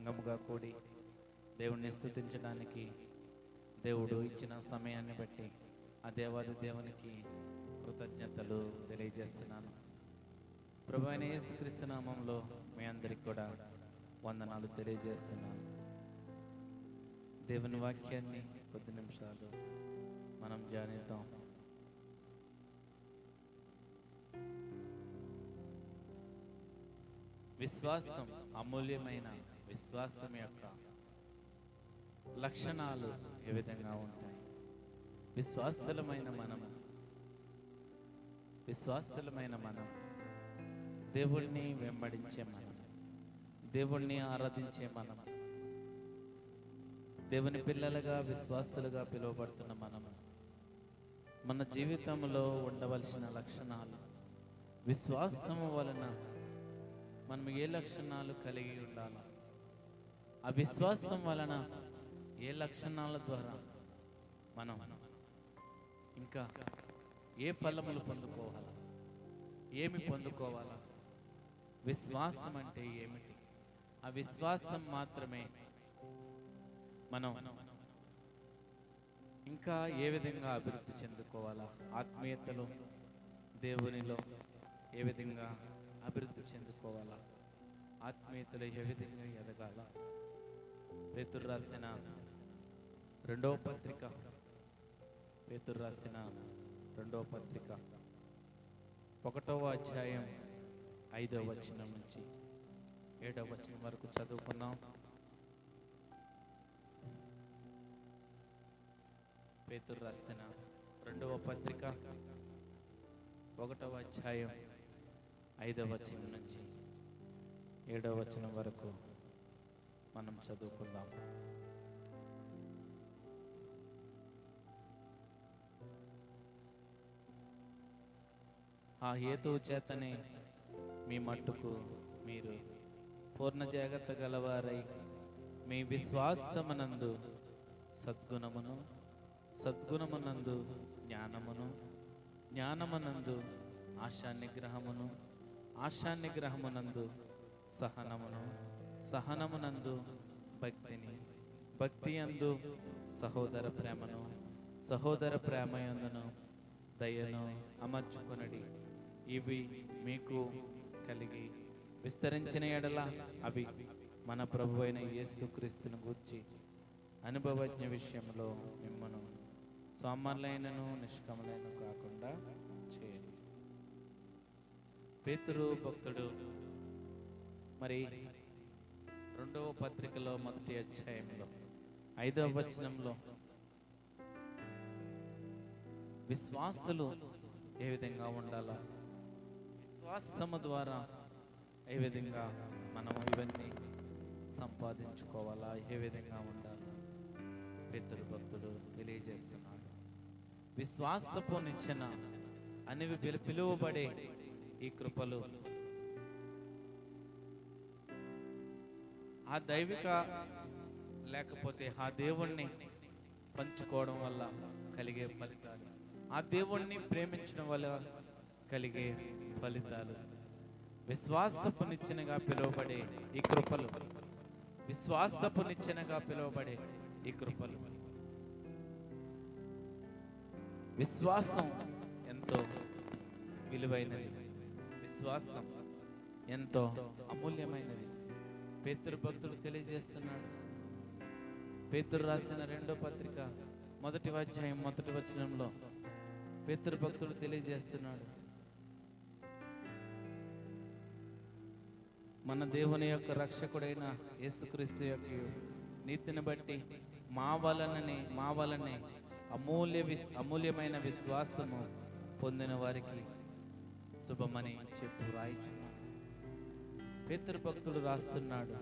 సంఘముగా కూడి దేవుణ్ణి స్తుతించడానికి దేవుడు ఇచ్చిన సమయాన్ని బట్టి ఆ దేవాది దేవునికి కృతజ్ఞతలు తెలియజేస్తున్నాను. ప్రభువైన యేసుక్రీస్తు నామములో మీ అందరికి కూడా వందనాలు తెలియజేస్తున్నాను. దేవుని వాక్యాన్ని కొద్ది నిమిషాలు మనం ధ్యానిద్దాం. విశ్వాసం, అమూల్యమైన విశ్వాసం యొక్క లక్షణాలు ఏ విధంగా ఉంటాయి? విశ్వాసలమైన మనం దేవుణ్ణి వెంబడించే మనం, దేవుణ్ణి ఆరాధించే మనం, దేవుని పిల్లలుగా విశ్వాసులుగా పిలువబడుతున్న మనము మన జీవితంలో ఉండవలసిన లక్షణాలు, విశ్వాసము వలన మనం ఏ లక్షణాలు కలిగి ఉండాలి, ఆ విశ్వాసం వలన ఏ లక్షణాల ద్వారా మనం ఇంకా ఏ ఫలములు పొందుకోవాలా, ఏమి పొందుకోవాలా, విశ్వాసం అంటే ఏమిటి, ఆ విశ్వాసం మాత్రమే మనం ఇంకా ఏ విధంగా అభివృద్ధి చెందుకోవాలా, ఆత్మీయతలో దేవునిలో ఏ విధంగా అభివృద్ధి చెందుకోవాలా, ఆత్మీయతలో ఏ విధంగా ఎదగాల. పేతురు రాసిన రెండవ పత్రిక 1వ అధ్యాయం 5వ వచనం నుంచి 7వ వచనం వరకు చదువుకున్నాం. పేతురు రాసిన రెండవ పత్రిక 1వ అధ్యాయం 5వ వచనం నుంచి 7వ వచనం వరకు మనం చదువుకుందాం. ఆ హేతువు చేతనే మీ మట్టుకు మీరు పూర్ణ జాగ్రత్త గలవారై మీ విశ్వాసమునందు సద్గుణమును, సద్గుణమునందు జ్ఞానమును, జ్ఞానమునందు ఆశానిగ్రహమును, ఆశానిగ్రహమునందు సహనమును, సహనమునందు భక్తిని, భక్తి యందు సహోదర ప్రేమను, సహోదర ప్రేమయందును దయను అమర్చుకొనడి. ఇవి మీకు కలిగి విస్తరించిన ఎడల అవి మన ప్రభువైన యేసుక్రీస్తును గూర్చి అనుభవజ్ఞ విషయంలో మిమ్మను సామాన్యులైనను నిష్కములైన కాకుండా చేయండి. పేతురు భక్తుడు మరి 2వ పత్రికలో 1వ అధ్యాయంలో 5వ వచనంలో విశ్వాసులు ఏ విధంగా ఉండాలా, విశ్వాసము ద్వారా ఏ విధంగా మనము ఇవన్నీ సంపాదించుకోవాలా, ఏ విధంగా ఉండాలా పేతురు భక్తుడు తెలియజేస్తున్నాడు. విశ్వాసపు నిచ్చెన అని పిలువబడే ఈ కృపలు ఆ దైవిక లేకపోతే ఆ దేవుణ్ణి పంచుకోవడం వల్ల కలిగే ఫలితాలు, ఆ దేవుణ్ణి ప్రేమించడం వల్ల కలిగే ఫలితాలు, విశ్వాసపు నిచ్చెనగా పిలువబడే ఈ కృపలు, విశ్వాసపు నిచ్చెనగా పిలువబడే ఈ కృపలు. విశ్వాసం ఎంతో విలువైనది, విశ్వాసం ఎంతో అమూల్యమైనది. పేతురు భక్తుడు తెలియజేస్తున్నాడు. పేతురు రాసిన 2వ పత్రిక 1వ అధ్యాయం 1వ వచనంలో పేతురు భక్తుడు తెలియజేస్తున్నాడు, మన దేవుని యొక్క రక్షకుడైన యేసుక్రీస్తు యొక్క నీతిని బట్టి మా వలనే అమూల్యమైన విశ్వాసము పొందిన వారికి శుభమని చెప్పు రాయిచున్నాడు. పేతురు భక్తుడు రాస్తున్నాడు,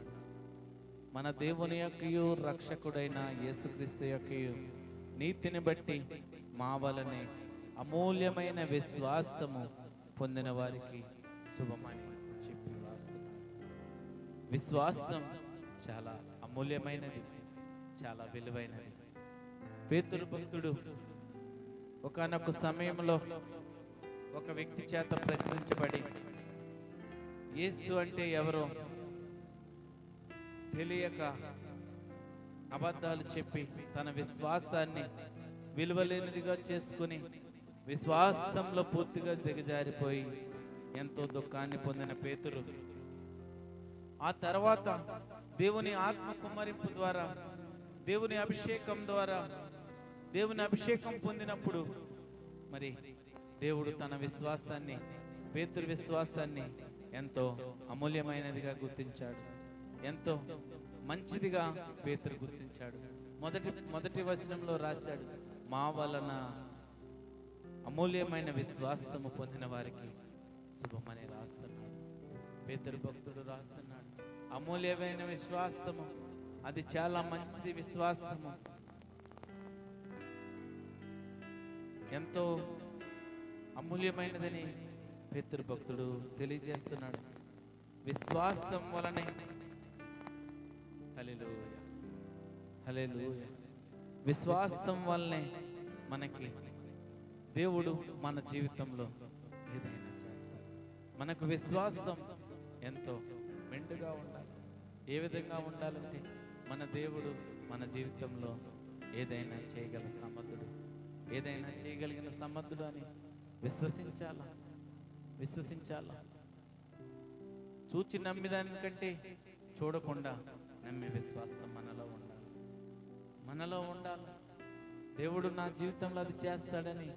మన దేవుని యొక్కయు రక్షకుడైన యేసుక్రీస్తు యొక్కయు నీతిని బట్టి మా వలనే అమూల్యమైన విశ్వాసము పొందిన వారికి శుభమని చెప్పి రాస్తున్నాడు. విశ్వాసం చాలా అమూల్యమైనది, చాలా విలువైనది. పేతురు భక్తుడు ఒకానొక సమయంలో ఒక వ్యక్తి చేత ప్రశ్నించబడి యేసు అంటే ఎవరో తెలియక అబద్ధాలు చెప్పి తన విశ్వాసాన్ని విలువలేనిదిగా చేసుకుని విశ్వాసంలో పూర్తిగా దిగజారిపోయి ఎంతో దుఃఖాన్ని పొందిన పేతురు ఆ తర్వాత దేవుని ఆత్మ కుమ్మరింపు ద్వారా, దేవుని అభిషేకం ద్వారా, దేవుని అభిషేకం పొందినప్పుడు మరి దేవుడు తన విశ్వాసాన్ని, పేతురు విశ్వాసాన్ని ఎంతో అమూల్యమైనదిగా గుర్తించాడు. ఎంతో మంచిదిగా పేతురు గుర్తించాడు. మొదటి వచనంలో రాశాడు, మా వలన అమూల్యమైన విశ్వాసము పొందిన వారికి శుభమని రాస్తున్నాడు. పేతురు భక్తుడు రాస్తున్నాడు, అమూల్యమైన విశ్వాసము, అది చాలా మంచిది. విశ్వాసము ఎంతో అమూల్యమైనదని పేతురు భక్తుడు తెలియజేస్తున్నాడు. విశ్వాసం వలనే, హల్లెలూయా హల్లెలూయా, విశ్వాసం వల్లనే మనకి దేవుడు మన జీవితంలో ఏదైనా చేస్తాడు. మనకు విశ్వాసం ఎంతో మెండుగా ఉండాలి. ఏ విధంగా ఉండాలంటే మన దేవుడు మన జీవితంలో ఏదైనా చేయగల సమర్థుడు, ఏదైనా చేయగలిగిన సమర్థుడు అని విశ్వసించాలా. చూచి నమ్మిదానికంటే చూడకుండా నమ్మే విశ్వాసం మనలో ఉండాలి. దేవుడు నా జీవితంలో అది చేస్తాడని,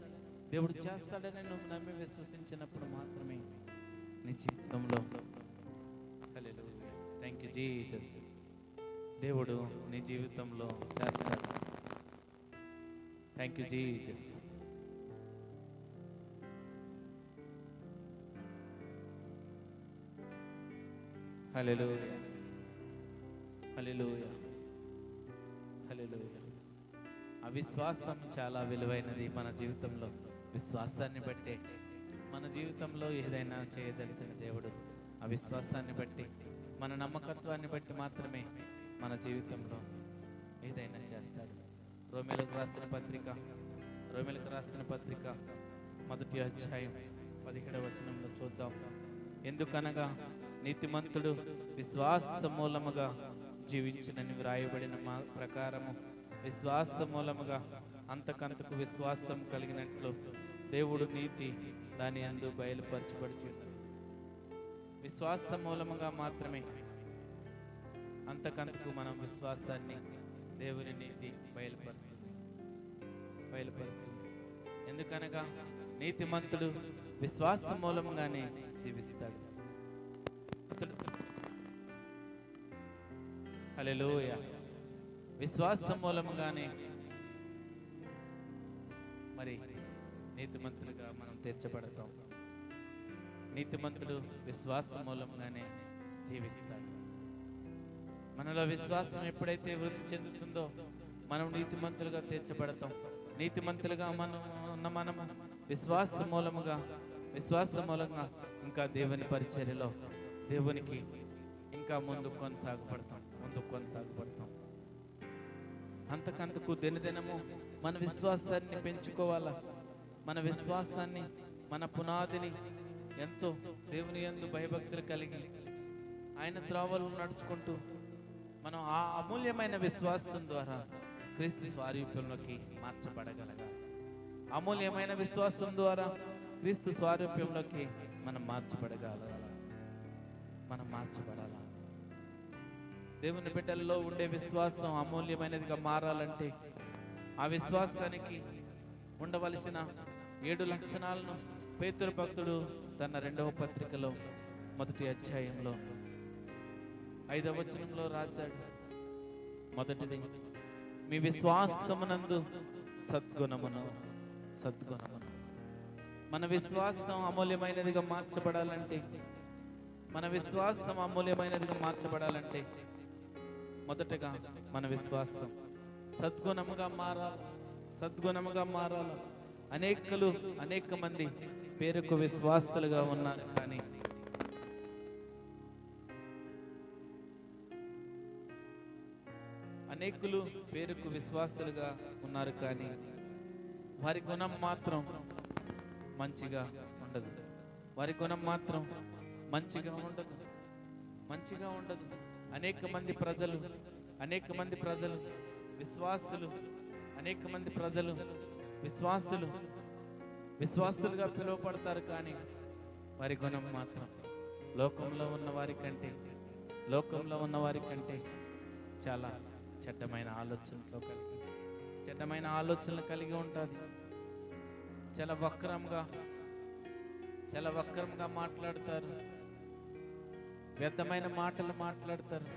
దేవుడు చేస్తాడని నువ్వు నమ్మి విశ్వసించినప్పుడు మాత్రమే నీ జీవితంలో, హల్లెలూయా, థ్యాంక్ యూ జీసస్, దేవుడు నీ జీవితంలో చేస్తాడు. Thank you Jesus. Hallelujah hallelujah hallelujah. అవిశ్వాసం చాలా విలువైనది మన జీవితంలో. విశ్వాసాన్ని బట్టే మన జీవితంలో ఏదైనా చేయదలిసిన దేవుడు అవిశ్వాసాన్ని బట్టి, మన నమ్మకత్వాన్ని బట్టి మాత్రమే మన జీవితంలో ఏదైనా చేస్తాడు. రోమీయులకు రాసిన పత్రిక మొదటి అధ్యాయం 17వ వచనంలో చూద్దాం. ఎందుకనగా నీతిమంతుడు విశ్వాస మూలముగా జీవించునని వ్రాయబడిన ప్రకారము విశ్వాస మూలముగా అంతకంతకు విశ్వాసం కలిగినట్లు దేవుడు నీతి దాని అందు బయలుపరచబడుచున్నది. విశ్వాస మూలముగా మాత్రమే అంతకంతకు మనం విశ్వాసాన్ని, దేవుని నీతి బయలుపరుస్తుంది. ఎందుకనగా నీతిమంతుడు విశ్వాస మూలముగానే జీవిస్తాడు. హల్లెలూయా. విశ్వాస మూలముగానే మరి నీతిమంతులుగా మనం తీర్చబడతాం. నీతిమంతుడు విశ్వాస మూలంగానే జీవిస్తాడు. మనలో విశ్వాసం ఎప్పుడైతే వృద్ధి చెందుతుందో మనం నీతిమంతులుగా తీర్చబడతాం. నీతిమంతులుగా మనం విశ్వాస మూలంగా ఇంకా దేవుని పరిచర్యలో దేవునికి ఇంకా ముందుకు కొనసాగబడతాం. అంతకంతకు దినదినము మన విశ్వాసాన్ని పెంచుకోవాలా. మన విశ్వాసాన్ని, మన పునాదిని ఎంతో దేవుని యందు భయభక్తులు కలిగి ఆయన త్రోవలు నడుచుకుంటూ మనం ఆ అమూల్యమైన విశ్వాసం ద్వారా క్రీస్తు స్వారూప్యంలోకి మార్చబడగలగాలి. అమూల్యమైన విశ్వాసం ద్వారా క్రీస్తు స్వారూప్యంలోకి మనం మార్చబడాలి. దేవుని బిడ్డల్లో ఉండే విశ్వాసం అమూల్యమైనదిగా మారాలంటే ఆ విశ్వాసానికి ఉండవలసిన 7 లక్షణాలను పేతురు భక్తుడు తన 2వ పత్రికలో మొదటి అధ్యాయంలో 5వ వచనంలో రాశాడు. మొదటిది, మీ విశ్వాసమునందు సద్గుణమును. మన విశ్వాసం అమూల్యమైనదిగా మార్చబడాలంటే మొదటగా మన విశ్వాసం సద్గుణముగా మారాలి. అనేక మంది పేరుకు విశ్వాసులుగా ఉన్నారు, కానీ వారి గుణం మాత్రం మంచిగా ఉండదు. అనేక మంది ప్రజలు విశ్వాసులు, అనేక మంది ప్రజలు విశ్వాసులుగా పిలువపడతారు. కానీ వారి గుణం మాత్రం లోకంలో ఉన్న వారి కంటే చాలా చెడ్డమైన ఆలోచనలు కలిగి ఉంటుంది. చాలా వక్రంగా మాట్లాడతారు, వ్యర్థమైన మాటలు మాట్లాడతారు.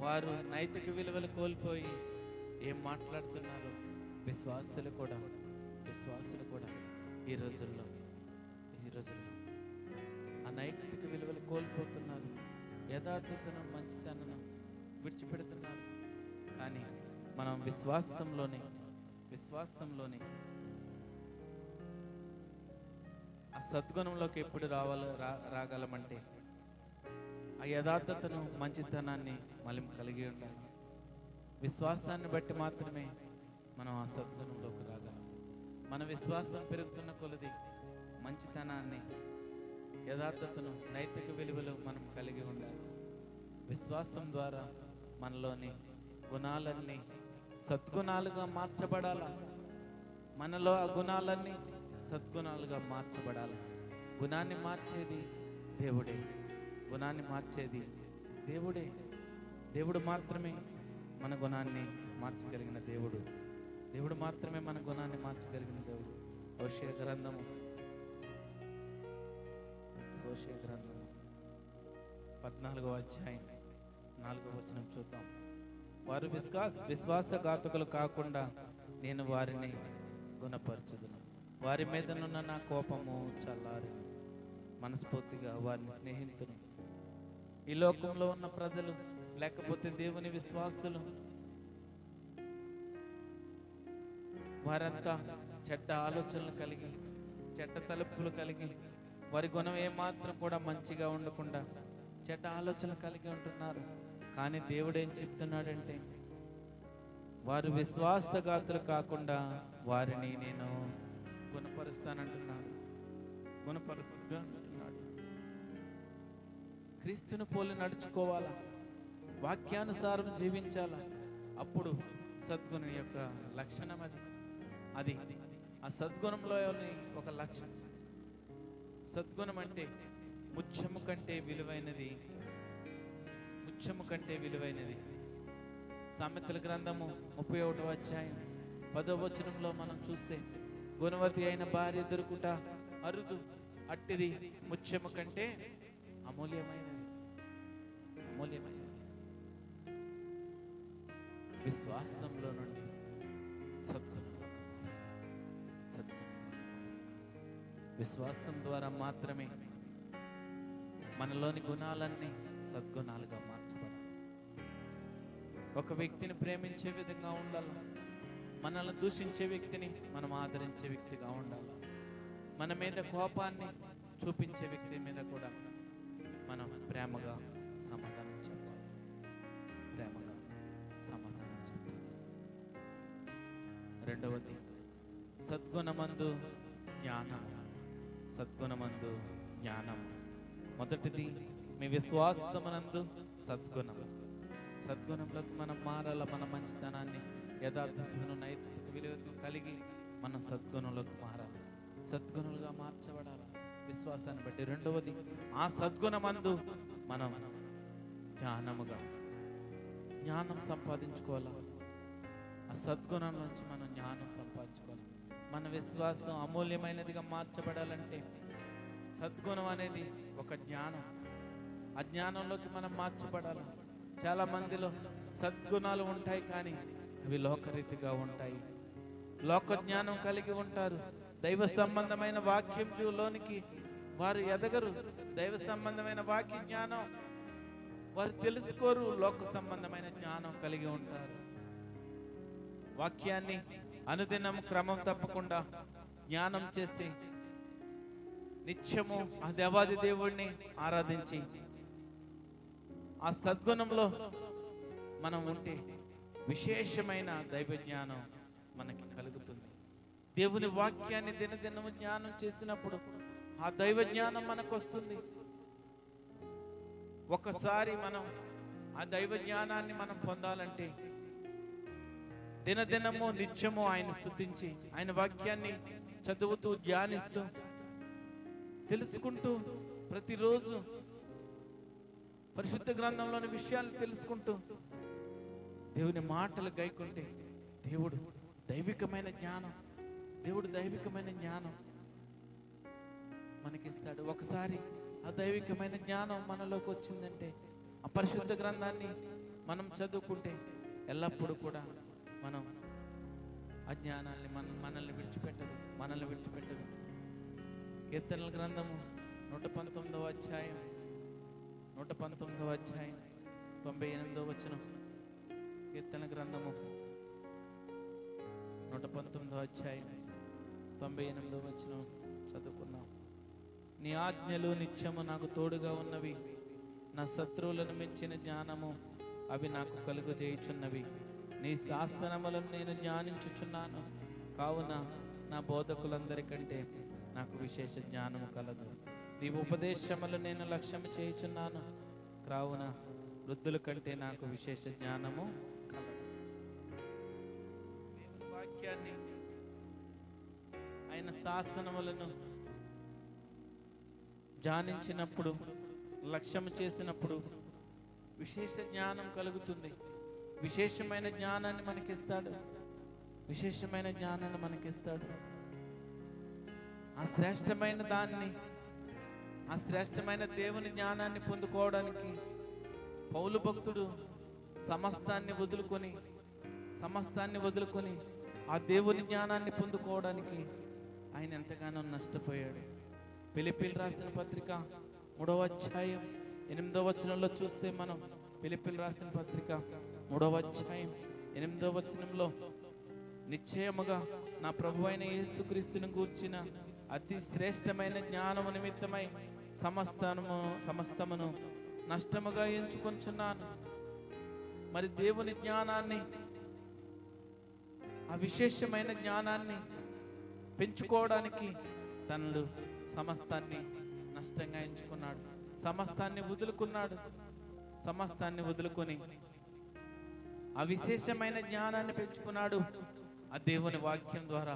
వారు నైతిక విలువలు కోల్పోయి ఏం మాట్లాడుతున్నారు? విశ్వాసులు కూడా ఈ రోజుల్లో ఆ నైతిక విలువలు కోల్పోతున్నారు. యథార్థతను, మంచితనం విడిచిపెడుతున్నారు. కానీ మనం విశ్వాసంలోనే ఆ సద్గుణంలోకి ఎప్పుడు రాగలమంటే ఆ యథార్థతను, మంచితనాన్ని మనం కలిగి ఉండాలి. విశ్వాసాన్ని బట్టి మాత్రమే మనం ఆ సద్గుణంలోకి రాగలం. మన విశ్వాసం పెరుగుతున్న కొలది మంచితనాన్ని, యథార్థతను, నైతిక విలువలు మనం కలిగి ఉండాలి. విశ్వాసం ద్వారా మనలోని గుణాలన్నీ సద్గుణాలుగా మార్చబడాల. మనలో ఆ గుణాలన్నీ సద్గుణాలుగా మార్చబడాలి. గుణాన్ని మార్చేది దేవుడే. దేవుడు మాత్రమే మన గుణాన్ని మార్చగలిగిన దేవుడు. హోషేయ గ్రంథము 14వ అధ్యాయం 4వ వచనం చూద్దాం. వారు విశ్వాసఘాతకులు కాకుండా నేను వారిని గుణపరచుదును. వారి మీదనున్న నా కోపము చల్లారును. మనస్ఫూర్తిగా వారిని స్నేహితును. ఈ లోకంలో ఉన్న ప్రజలు, లేకపోతే దేవుని విశ్వాసులు, వారంతా చెడ్డ ఆలోచనలు కలిగి, చెడ్డ తలుపులు కలిగి, వారి గుణం ఏమాత్రం కూడా మంచిగా ఉండకుండా చెడ్డ ఆలోచనలు కలిగి ఉంటున్నారు. కానీ దేవుడు ఏం చెప్తున్నాడంటే, వారు విశ్వాసఘాతులు వారిని నేను గుణపరుస్తానంటున్నాడు. క్రీస్తుని పోలి నడుచుకోవాలా, వాక్యానుసారం జీవించాలా. అప్పుడు సద్గుణం యొక్క లక్షణం అది ఆ సద్గుణంలోని ఒక లక్షణం. సద్గుణం అంటే ముత్యము కంటే విలువైనది. సామెతల గ్రంథము 31వ అధ్యాయం 10వ వచనంలో మనం చూస్తే, గుణవతి అయిన భార్య దొరుకుట అరుదు, అట్టిది ముత్యము కంటే అమూల్యమైనది. విశ్వాసంలో నుండి విశ్వాసం ద్వారా మాత్రమే మనలోని గుణాలన్నీ సద్గుణాలుగా మార్చబడాలి. ఒక వ్యక్తిని ప్రేమించే విధంగా ఉండాలి. మనల్ని దూషించే వ్యక్తిని మనం ఆదరించే వ్యక్తిగా ఉండాలి. మన మీద కోపాన్ని చూపించే వ్యక్తి మీద కూడా మనం ప్రేమగా సమాధానం చెప్పాలి. రెండవది, సద్గుణమందు జ్ఞానం. మొదటిది, మీ విశ్వాసమునందు సద్గుణంలోకి మనం మారాల. మన మంచితనాన్ని, యథార్థతను, నైతిక విలువలు కలిగి మనం సద్గుణంలోకి మారాలి. సద్గుణులుగా మార్చబడాలి విశ్వాసాన్ని బట్టి. రెండవది, ఆ సద్గుణమందు మనం జ్ఞానం సంపాదించుకోవాలి. ఆ సద్గుణం నుంచి మనం జ్ఞానం సంపాదించుకోవాలి. మన విశ్వాసం అమూల్యమైనదిగా మార్చబడాలంటే సద్గుణం అనేది ఒక జ్ఞానం. ఆ జ్ఞానంలోకి మనం మార్చబడాలి. చాలా మందిలో సద్గుణాలు ఉంటాయి, కానీ అవి లోకరీతిగా ఉంటాయి. లోక జ్ఞానం కలిగి ఉంటారు. దైవ సంబంధమైన వాక్యంలోనికి వారు ఎదగరు. దైవ సంబంధమైన వాక్య జ్ఞానం వారు తెలుసుకోరు. లోక సంబంధమైన జ్ఞానం కలిగి ఉంటారు. వాక్యాన్ని అనుదినం క్రమం తప్పకుండా జ్ఞానం చేసి నిత్యము ఆ దేవాది దేవుణ్ణి ఆరాధించి ఆ సద్గుణంలో మనం ఉంటే విశేషమైన దైవ జ్ఞానం మనకి కలుగుతుంది. దేవుని వాక్యాన్ని దినదినము జ్ఞానం చేసినప్పుడు ఆ దైవ జ్ఞానం మనకు వస్తుంది. ఒకసారి మనం ఆ దైవ జ్ఞానాన్ని మనం పొందాలంటే దినదినము నిత్యము ఆయన స్తుతించి ఆయన వాక్యాన్ని చదువుతూ ధ్యానిస్తూ తెలుసుకుంటూ ప్రతిరోజు పరిశుద్ధ గ్రంథంలోని విషయాలు తెలుసుకుంటూ దేవుని మాటలు గైకుంటే దేవుడు దైవికమైన జ్ఞానం మనకిస్తాడు. ఒకసారి ఆ దైవికమైన జ్ఞానం మనలోకి వచ్చిందంటే ఆ పరిశుద్ధ గ్రంథాన్ని మనం చదువుకుంటే ఎల్లప్పుడూ కూడా మనం ఆ జ్ఞానాన్ని మనల్ని విడిచిపెట్టదు. కీర్తనల గ్రంథము 119వ అధ్యాయం 98వ వచనం. కీర్తన గ్రంథము 119వ అధ్యాయం 98వ వచనం చదువుకున్నాం. నీ ఆజ్ఞలు నిత్యము నాకు తోడుగా ఉన్నవి, నా శత్రువులను మించిన జ్ఞానము అవి నాకు కలుగజేయుచున్నవి. నీ శాసనములను నేను ధ్యానించుచున్నాను, కావున నా బోధకులందరికంటే నాకు విశేష జ్ఞానము కలదు. నీ ఉపదేశములు నేను లక్ష్యము చేయుచున్నాను, కావున వృద్ధుల కంటే నాకు విశేష జ్ఞానము కలదు. దేవుని వాక్యాన్ని ఆయన శాసనములను ధ్యానించినప్పుడు, లక్ష్యము చేసినప్పుడు విశేష జ్ఞానం కలుగుతుంది. విశేషమైన జ్ఞానాన్ని మనకిస్తాడు. ఆ శ్రేష్టమైన దేవుని జ్ఞానాన్ని పొందుకోవడానికి పౌలు భక్తుడు సమస్తాన్ని వదులుకొని ఆ దేవుని జ్ఞానాన్ని పొందుకోవడానికి ఆయన ఎంతగానో నష్టపోయాడు. ఫిలిప్పీయులకు రాసిన పత్రిక 3వ అధ్యాయం 8వ వచనంలో చూస్తే మనం ఫిలిప్పీయులకు రాసిన పత్రిక 3వ అధ్యాయం 8వ వచనంలో నిశ్చయముగా నా ప్రభువైన యేసుక్రీస్తును గూర్చిన అతి శ్రేష్టమైన జ్ఞానము నిమిత్తమై సమస్తమును నష్టముగా ఎంచుకొంచున్నాను. మరి దేవుని జ్ఞానాన్ని, ఆ విశేషమైన జ్ఞానాన్ని పెంచుకోవడానికి తనను సమస్తాన్ని నష్టంగా ఎంచుకున్నాడు. సమస్తాన్ని వదులుకొని ఆ విశేషమైన జ్ఞానాన్ని పెంచుకున్నాడు. ఆ దేవుని వాక్యం ద్వారా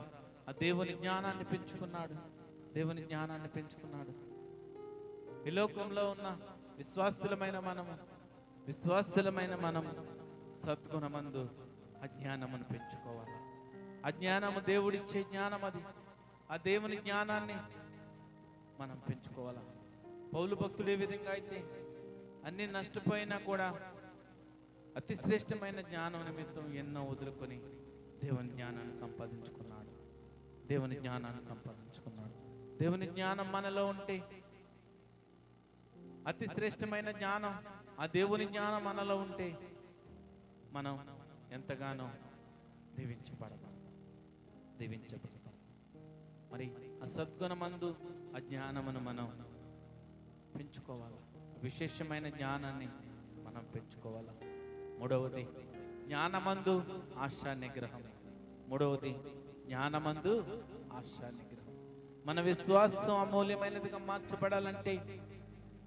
ఆ దేవుని జ్ఞానాన్ని పెంచుకున్నాడు. ఈ లోకంలో ఉన్న విశ్వాసులమైన మనము సద్గుణమందు అజ్ఞానమును పెంచుకోవాలి. అజ్ఞానము దేవుడిచ్చే జ్ఞానం, అది ఆ దేవుని జ్ఞానాన్ని మనం పెంచుకోవాలి. పౌలు భక్తుడు ఏ విధంగా అయితే అన్ని నష్టపోయినా కూడా అతి శ్రేష్టమైన జ్ఞానం నిమిత్తం ఎన్నో వదులుకొని దేవుని జ్ఞానాన్ని సంపాదించుకున్నాడు. దేవుని జ్ఞానం మనలో ఉంటే, అతి శ్రేష్టమైన జ్ఞానం ఆ దేవుని జ్ఞానం మనలో ఉంటే మనం ఎంతగానో దీవించబడతాం. మరి ఆ సద్గుణమందు ఆ జ్ఞానమును మనం పెంచుకోవాలి. విశేషమైన జ్ఞానాన్ని మనం పెంచుకోవాలి. మూడవది జ్ఞానమందు ఆశా నిగ్రహం. మన విశ్వాసం అమూల్యమైనదిగా మార్చబడాలంటే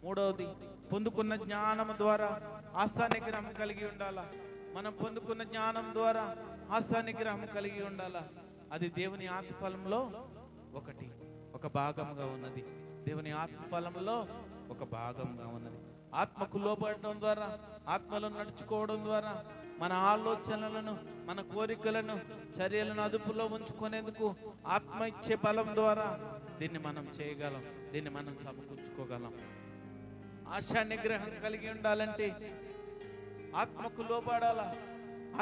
మూడవది పొందుకున్న జ్ఞానం ద్వారా ఆశా నిగ్రహం కలిగి ఉండాలా. మనం పొందుకున్న జ్ఞానం ద్వారా ఆశా నిగ్రహం కలిగి ఉండాలా. అది దేవుని ఆత్మఫలంలో ఒక భాగంగా ఉన్నది. ఆత్మకు లోబడడం ద్వారా, ఆత్మలో నడుచుకోవడం ద్వారా మన ఆలోచనలను, మన కోరికలను, చర్యలను అదుపులో ఉంచుకునేందుకు ఆత్మ ఇచ్చే బలం ద్వారా దీన్ని మనం చేయగలం, దీన్ని మనం సమకూర్చుకోగలం. ఆశా నిగ్రహం కలిగి ఉండాలంటే ఆత్మకు లోబడాలా,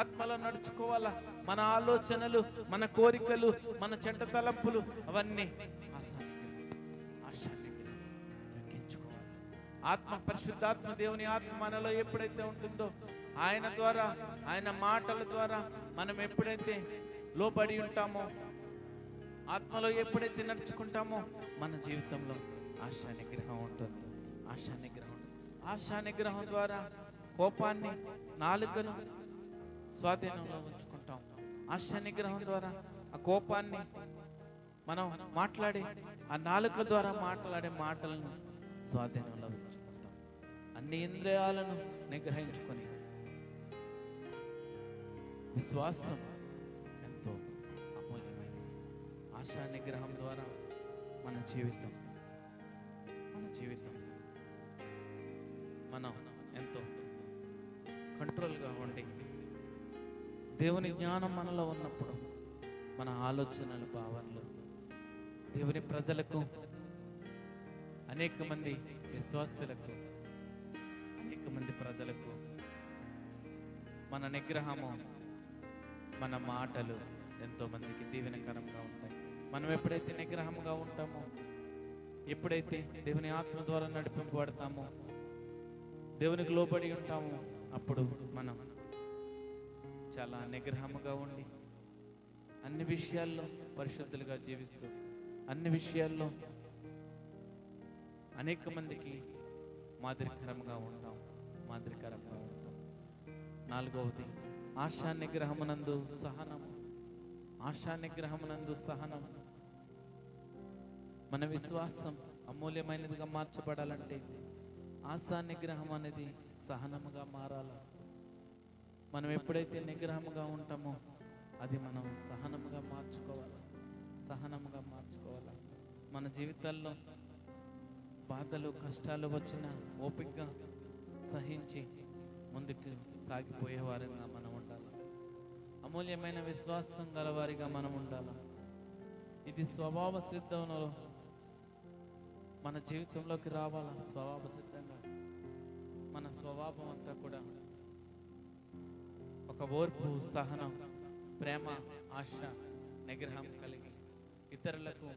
ఆత్మలో నడుచుకోవాలా. మన ఆలోచనలు, మన కోరికలు, మన చెడ్డ తలంపులు అవన్నీ తగ్గించుకోవాలి. ఆత్మ, పరిశుద్ధాత్మ దేవుని ఆత్మ మనలో ఎప్పుడైతే ఉంటుందో, ఆయన ద్వారా, ఆయన మాటల ద్వారా మనం ఎప్పుడైతే లోబడి ఉంటామో, ఆత్మలో ఎప్పుడైతే నడుచుకుంటామో మన జీవితంలో ఆశా నిగ్రహం ఉంటుంది. ఆశా నిగ్రహం ద్వారా కోపాన్ని, నాలుకను స్వాధీనంలో ఉంచుకుంటాం. ఆశా నిగ్రహం ద్వారా ఆ కోపాన్ని మనం ఆ నాలుక ద్వారా మాట్లాడే మాటలను స్వాధీనంలో ఉంచుకుంటాం. ఆ అన్ని ఇంద్రియాలను నిగ్రహించుకొని విశ్వాసం ఎంతో అమూల్యమైనది. ఆశా నిగ్రహం ద్వారా మన జీవితం మనం ఎంతో కంట్రోల్గా ఉండి, దేవుని జ్ఞానం మనలో ఉన్నప్పుడు మన ఆలోచనలు, భావనలు దేవుని ప్రజలకు, అనేక మంది విశ్వాసులకు, అనేక మంది ప్రజలకు మన నిగ్రహము, మన మాటలు ఎంతో మందికి దీవెనకరంగా ఉంటాయి. మనం ఎప్పుడైతే నిగ్రహంగా ఉంటామో, ఎప్పుడైతే దేవుని ఆత్మ ద్వారా నడిపింపబడతామో, దేవునికి లోబడి ఉంటామో, అప్పుడు మనం చాలా నిగ్రహముగా ఉండి అన్ని విషయాల్లో పరిశుద్ధులుగా జీవిస్తూ, అన్ని విషయాల్లో అనేక మందికి మాదిరికరంగా ఉంటాం. నాలుగవది ఆశా నిగ్రహమునందు సహనం. మన విశ్వాసం అమూల్యమైనదిగా మార్చబడాలంటే ఆశా నిగ్రహం అనేది సహనముగా మారాలి. మనం ఎప్పుడైతే నిగ్రహముగా ఉంటామో అది మనం సహనముగా మార్చుకోవాలి. మన జీవితాల్లో బాధలు, కష్టాలు వచ్చిన ఓపికగా సహించి ముందుకు సాగిపోయే వారిగా మనం ఉండాలి. అమూల్యమైన విశ్వాసం గలవారిగా మనం ఉండాలి. ఇది స్వభావ సిద్ధంలో మన జీవితంలోకి రావాలా. స్వభావ సిద్ధంగా మన స్వభావం అంతా కూడా ఒక ఓర్పు, సహనం, ప్రేమ, ఆశ, నిగ్రహం కలిగి ఇతరులకు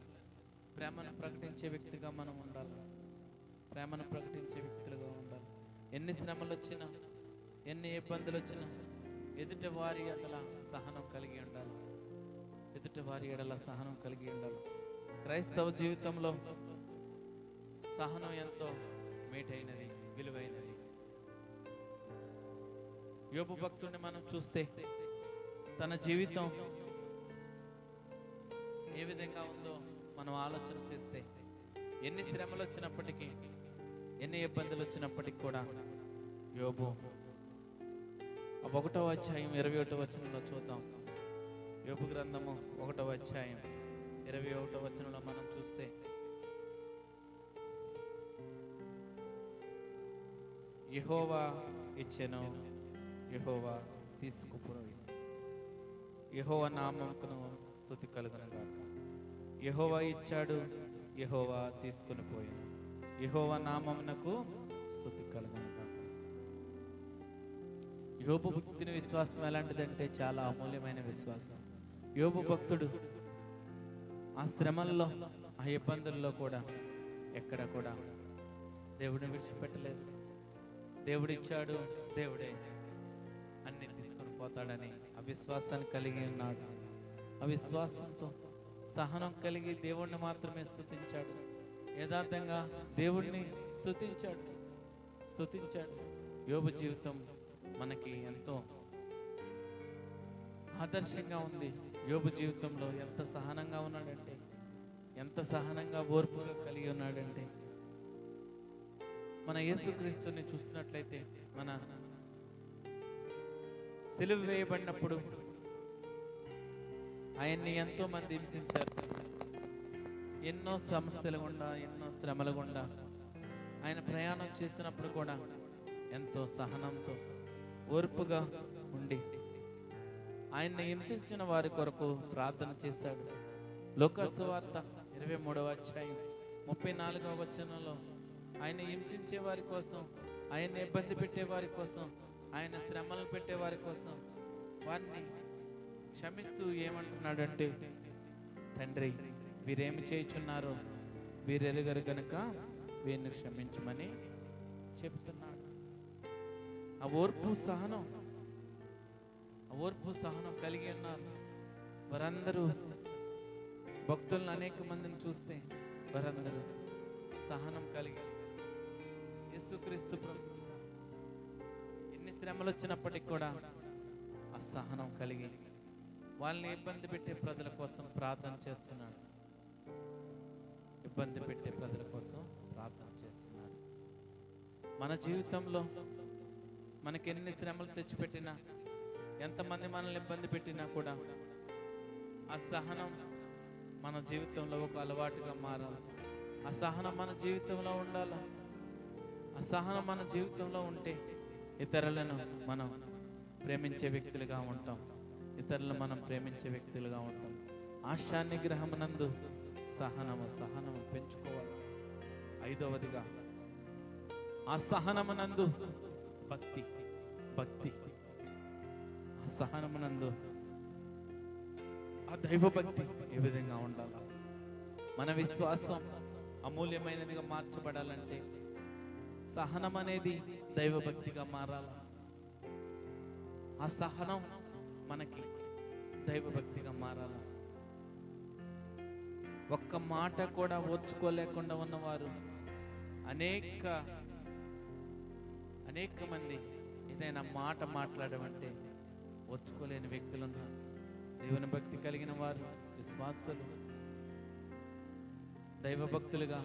ప్రేమను ప్రకటించే వ్యక్తిగా మనం ఉండాలి. వ్యక్తులుగా ఉండాలి. ఎన్ని శ్రమలు వచ్చినా, ఎన్ని ఇబ్బందులు వచ్చినా ఎదుటి వారి ఎడల సహనం కలిగి ఉండాలి. క్రైస్తవ జీవితంలో సహనం ఎంతో మేటైనది, విలువైనది. యోబు భక్తుడిని మనం చూస్తే తన జీవితం ఏ విధంగా ఉందో మనం ఆలోచన చేస్తే, ఎన్ని శ్రమలు వచ్చినప్పటికీ, ఎన్ని ఇబ్బందులు వచ్చినప్పటికీ కూడా యోబు 1వ అధ్యాయం 21వ వచనంలో చూద్దాం. యోబు గ్రంథము 1వ అధ్యాయం 21వ వచనంలో మనం చూస్తే, యెహోవా ఇచ్చెను, యెహోవా తీసుకుపోయి, యెహోవా నామమునకు స్తుతి కలుగును గాక. యెహోవా ఇచ్చాడు, యెహోవా తీసుకుని పోయాను, యెహోవా నామమునకు స్తుతి కలుగును గాక. యోబు భక్తుని విశ్వాసం ఎలాంటిదంటే చాలా అమూల్యమైన విశ్వాసం. యోబు భక్తుడు ఆ శ్రమల్లో, ఆ ఇబ్బందుల్లో కూడా ఎక్కడ కూడా దేవుడిని విడిచిపెట్టలేదు. దేవుడిచ్చాడు, దేవుడే అన్ని తీసుకొని పోతాడని అవిశ్వాసాన్ని కలిగి ఉన్నాడు. అవిశ్వాసంతో సహనం కలిగి దేవుణ్ణి మాత్రమే స్తుతించాడు. యథార్థంగా దేవుణ్ణి స్తుతించాడు. యోబు జీవితం మనకి ఎంతో ఆదర్శంగా ఉంది. యోబు జీవితంలో ఎంత సహనంగా ఉన్నాడంటే, ఎంత సహనంగా ఓర్పుగా కలిగి ఉన్నాడంటే, మన యేసుక్రీస్తుని చూస్తున్నట్లయితే, మన సిలువ వేయబడినప్పుడు ఆయన్ని ఎంతో మంది హింసించారు. ఎన్నో సమస్యలు గుండా, ఎన్నో శ్రమల గుండా ఆయన ప్రయాణం చేస్తున్నప్పుడు కూడా ఎంతో సహనంతో, ఓర్పుగా ఉండి ఆయన్ని హింసించిన వారి కొరకు ప్రార్థన చేశాడు. లూకా సువార్త 23వ అధ్యాయం 34వ వచనంలో ఆయన హింసించే వారి కోసం, ఆయన్ని ఇబ్బంది పెట్టే వారి కోసం, ఆయన శ్రమలు పెట్టే వారి కోసం వారిని క్షమిస్తూ ఏమంటున్నాడంటే, తండ్రి వీరేమి చేయుచున్నారో వీరెరుగరు గనుక వీరిని క్షమించమని చెప్తున్నాడు. ఆ ఓర్పు సహనం కలిగి ఉన్నారు వారందరూ. భక్తులను అనేక మందిని చూస్తే వారందరూ సహనం కలిగి, యేసుక్రీస్తు ప్రభు ఎన్ని శ్రమలు వచ్చినప్పటికీ కూడా ఆ సహనం కలిగి వాళ్ళని ఇబ్బంది పెట్టే ప్రజల కోసం ప్రార్థన చేస్తున్నాడు. మన జీవితంలో మనకి ఎన్ని శ్రమలు తెచ్చిపెట్టినా, ఎంతమంది మనల్ని ఇబ్బంది పెట్టినా కూడా ఆ సహనం మన జీవితంలో ఒక అలవాటుగా మారాలి. ఆ సహనం మన జీవితంలో ఉండాలి. ఆ సహనం మన జీవితంలో ఉంటే ఇతరులను మనం ప్రేమించే వ్యక్తులుగా ఉంటాం. ఇతరులను మనం ప్రేమించే వ్యక్తులుగా ఉంటాం. ఆశా నిగ్రహమునందు సహనము పెంచుకోవాలి. 5వదిగా ఆ సహనమునందు భక్తి. ఆ సహనమునందు ఆ దైవభక్తి ఏ విధంగా ఉండాలి? మన విశ్వాసం అమూల్యమైనదిగా మార్చబడాలంటే సహనం అనేది దైవభక్తిగా మారాలి. ఆ సహనం మనకి దైవభక్తిగా మారాలి. ఒక్క మాట కూడా ఓర్చుకోలేకుండా ఉన్నవారు అనేక మంది ఏదైనా మాట మాట్లాడమంటే ఓర్చుకోలేని వ్యక్తులు ఉన్నారు. దేవుని భక్తి కలిగిన వారు, విశ్వాసులు, దైవభక్తులుగా,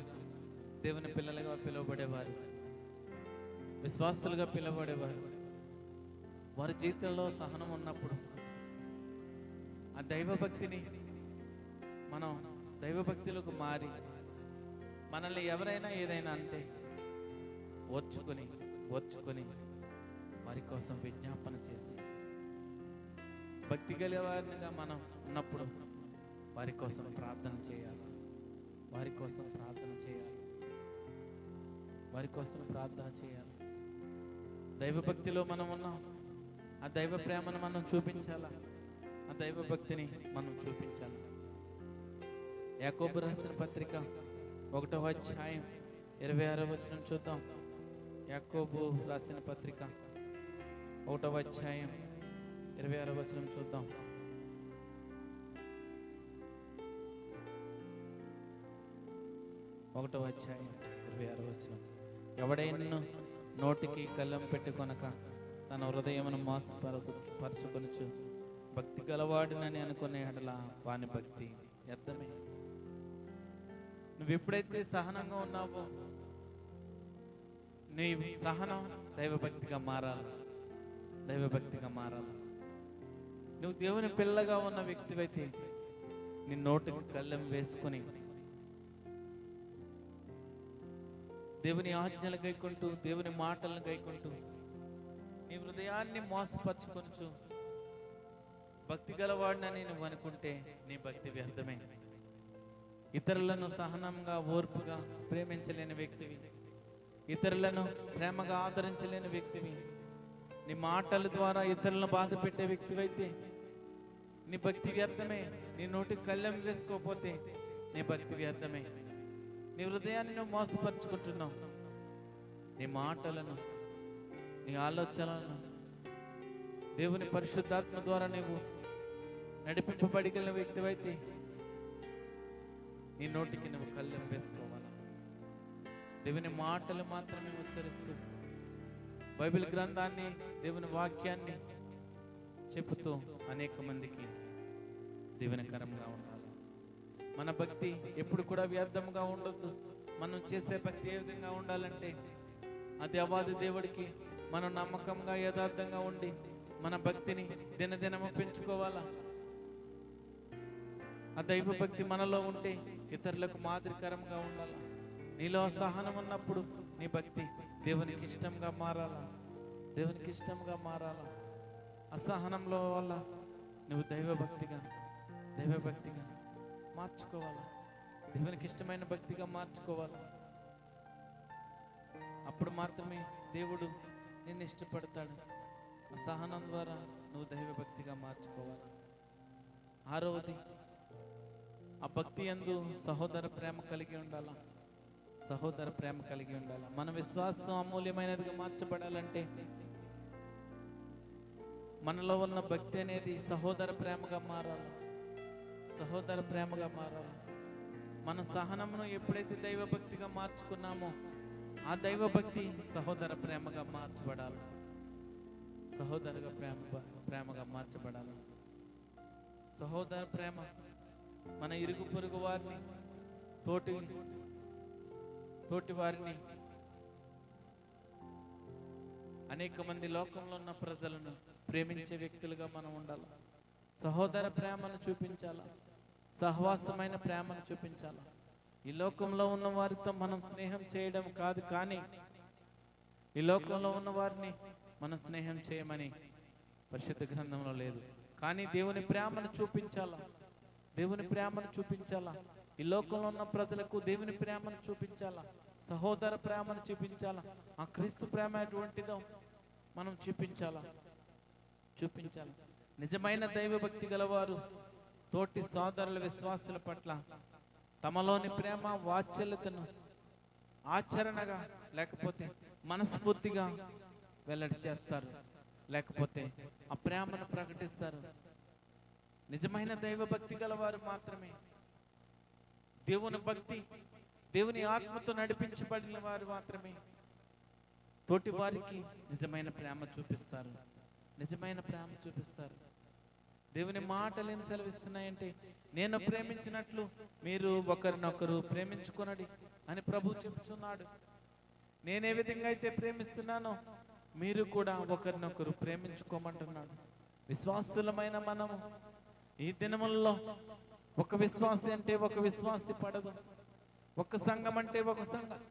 దేవుని పిల్లలుగా పిలువబడేవారు, విశ్వాసులుగా పిలువబడేవారు, వారి జీవితంలో సహనం ఉన్నప్పుడు ఆ దైవభక్తిని మనం దైవభక్తులకు మారి మనల్ని ఎవరైనా ఏదైనా అంటే ఓర్చుకొని వారి కోసం విజ్ఞాపన చేసి, భక్తి కలిగినవారిగా మనం ఉన్నప్పుడు వారి కోసం ప్రార్థన చేయాలి. దైవభక్తిలో మనం ఉన్నాం. ఆ దైవ ప్రేమను మనం చూపించాలా. ఆ దైవభక్తిని మనం చూపించాలి. యాకోబు రాసిన పత్రిక 1వ అధ్యాయం 26వ వచనం చూద్దాం. యాకోబు రాసిన పత్రిక 1వ అధ్యాయం 26వ వచనం చూద్దాం. ఎవడైనా నోటికి కళ్ళెం పెట్టుకొనక తన హృదయమును మోసపరచుకొనుచు భక్తి గలవాడినని అనుకునే ఎడల వాని భక్తి వ్యర్థమే. నువ్వు ఎప్పుడైతే సహనంగా ఉన్నావో నీ సహనం దైవభక్తిగా మారాలి. నువ్వు దేవుని పిల్లగా ఉన్న వ్యక్తివైతే నీ నోటికి కళ్ళెం వేసుకొని దేవుని ఆజ్ఞలు గైకుంటూ, దేవుని మాటలను గైకుంటూ నీ హృదయాన్ని మోసపరచుకొనుచు భక్తి గలవాడినని నువ్వు అనుకుంటే నీ భక్తి వ్యర్థమే. ఇతరులను సహనంగా, ఓర్పుగా ప్రేమించలేని వ్యక్తివి, ఇతరులను ప్రేమగా ఆదరించలేని వ్యక్తివి, నీ మాటల ద్వారా ఇతరులను బాధ పెట్టే వ్యక్తివైతే నీ భక్తి వ్యర్థమే. నీ నోటికి కళ్ళెం వేసుకోకపోతే నీ భక్తి వ్యర్థమే. నీ హృదయాన్ని నువ్వు మోసపరుచుకుంటున్నావు. నీ మాటలను, నీ ఆలోచనలను దేవుని పరిశుద్ధాత్మ ద్వారా నువ్వు నడిపింపబడిగల వ్యక్తివైతే నీ నోటికి నువ్వు కళ్ళెం వేసుకోవాలి. దేవుని మాటలు మాత్రమే ఉచ్చరిస్తూ బైబిల్ గ్రంథాన్ని, దేవుని వాక్యాన్ని చెబుతూ అనేక మందికి దీవెనకరంగా ఉండాలి. మన భక్తి ఎప్పుడు కూడా వ్యర్థంగా ఉండొద్దు. మనం చేసే భక్తి ఏ విధంగా ఉండాలంటే ఆ దేవాది దేవుడికి మనం నమ్మకంగా, యథార్థంగా ఉండి మన భక్తిని దినదినము పెంచుకోవాలా. ఆ దైవ భక్తి మనలో ఉంటే ఇతరులకు మాదిరికరంగా ఉండాలా. నీలో సహనం ఉన్నప్పుడు నీ భక్తి దేవునికి ఇష్టంగా మారాలా. అసహనంలో వల్ల నువ్వు దైవభక్తిగా మార్చుకోవాలా. దేవునికి ఇష్టమైన భక్తిగా మార్చుకోవాలా. అప్పుడు మాత్రమే దేవుడు నిన్ను ఇష్టపడతాడు. సహనం ద్వారా నువ్వు దైవభక్తిగా మార్చుకోవాలి. 6వది, ఆ భక్తి యందు సహోదర ప్రేమ కలిగి ఉండాలా. మన విశ్వాసం అమూల్యమైనదిగా మార్చబడాలంటే మనలో ఉన్న భక్తి అనేది సహోదర ప్రేమగా మారాలి. మన సహనమును ఎప్పుడైతే దైవభక్తిగా మార్చుకున్నామో ఆ దైవభక్తి సహోదర ప్రేమగా మార్చబడాలి. సహోదర ప్రేమ మన ఇరుగు పొరుగు వారిని, తోటి వారిని అనేక మంది లోకంలో ఉన్న ప్రజలను ప్రేమించే వ్యక్తులుగా మనం ఉండాలి. సహోదర ప్రేమను చూపించాలా, సహవాసమైన ప్రేమను చూపించాలా. ఈ లోకంలో ఉన్న వారితో మనం స్నేహం చేయడం కాదు, కానీ ఈ లోకంలో ఉన్న వారిని మనం స్నేహం చేయమని పరిశుద్ధ గ్రంథంలో లేదు. కానీ దేవుని ప్రేమను చూపించాలా, దేవుని ప్రేమను చూపించాలా. ఈ లోకంలో ఉన్న ప్రజలకు దేవుని ప్రేమను చూపించాలా, సహోదర ప్రేమను చూపించాలా. ఆ క్రీస్తు ప్రేమ ఎటువంటిదో మనం చూపించాలా. నిజమైన దైవభక్తి గలవారు తోటి సోదరుల విశ్వాసుల పట్ల తమలోని ప్రేమ వాత్సల్యతను ఆచరణగా లేకపోతే మనస్ఫూర్తిగా వెల్లడి చేస్తారు, లేకపోతే ఆ ప్రేమను ప్రకటిస్తారు. నిజమైన దైవభక్తి గలవారు మాత్రమే, దేవుని భక్తి, దేవుని ఆత్మతో నడిపించబడిన వారు మాత్రమే తోటి వారికి నిజమైన ప్రేమ చూపిస్తారు, నిజమైన ప్రేమ చూపిస్తారు. దేవుని మాటలు ఏం సెలవిస్తున్నాయంటే, నేను ప్రేమించినట్లు మీరు ఒకరినొకరు ప్రేమించుకొనడి అని ప్రభు చెప్తున్నాడు. నేను ఏ విధంగా అయితే ప్రేమిస్తున్నానో మీరు కూడా ఒకరినొకరు ప్రేమించుకోమంటున్నాడు. విశ్వాసులమైన మనము ఈ దినములలో ఒక విశ్వాసి అంటే ఒక విశ్వాసి పడదు, ఒక సంఘం అంటే ఒక సంఘం.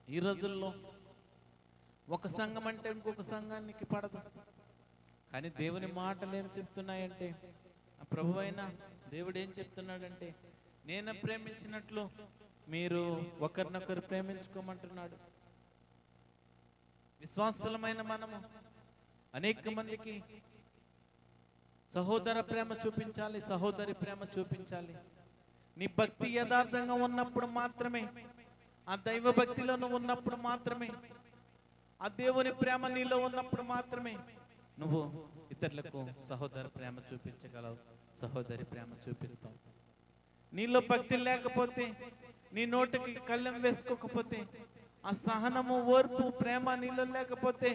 ఈ రోజుల్లో ఒక సంఘం అంటే ఇంకొక సంఘానికి పడదు. కానీ దేవుని మాటలు ఏం చెప్తున్నాయంటే, ఆ ప్రభువైన దేవుడు ఏం చెప్తున్నాడంటే, నేను ప్రేమించినట్లు మీరు ఒకరినొకరు ప్రేమించుకోమంటున్నాడు. విశ్వాసులమైన మనము అనేక మందికి సహోదర ప్రేమ చూపించాలి, సహోదరి ప్రేమ చూపించాలి. నీ భక్తి యథార్థంగా ఉన్నప్పుడు మాత్రమే, ఆ దైవ భక్తిలో నువ్వు ఉన్నప్పుడు మాత్రమే, ఆ దేవుని ప్రేమ నీలో ఉన్నప్పుడు మాత్రమే నువ్వు ఇతరులకు సహోదర ప్రేమ చూపించగలవు, సహోదరి ప్రేమ చూపిస్తావు. నీలో భక్తి లేకపోతే, నీ నోటికి కళ్ళెం వేసుకోకపోతే, ఆ సహనము, ఓర్పు, ప్రేమ నీలో లేకపోతే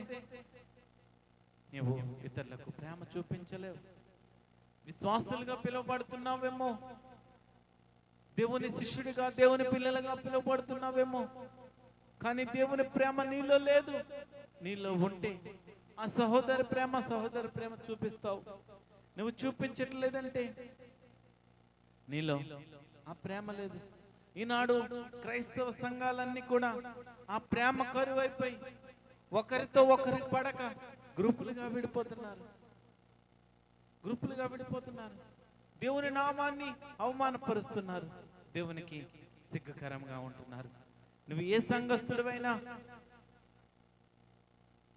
నువ్వు ఇతరులకు ప్రేమ చూపించలేవు. విశ్వాసులుగా పిలువబడుతున్నావేమో, దేవుని శిష్యుడిగా, దేవుని పిల్లలుగా పిలువబడుతున్నావేమో, కానీ దేవుని ప్రేమ నీలో లేదు. నీలో ఉంటే ఆ సహోదర ప్రేమ చూపిస్తావు. నువ్వు చూపించట్లేదంటే నీలో ఆ ప్రేమ లేదు. ఈనాడు క్రైస్తవ సంఘాలన్నీ కూడా ఆ ప్రేమ కరువైపోయి ఒకరితో ఒకరి పడక గ్రూపులుగా విడిపోతున్నారు. దేవుని నామాన్ని అవమానపరుస్తున్నారు, దేవునికి సిగ్గుకరంగా ఉంటున్నారు. నువ్వు ఏ సంఘస్థుడివైనా,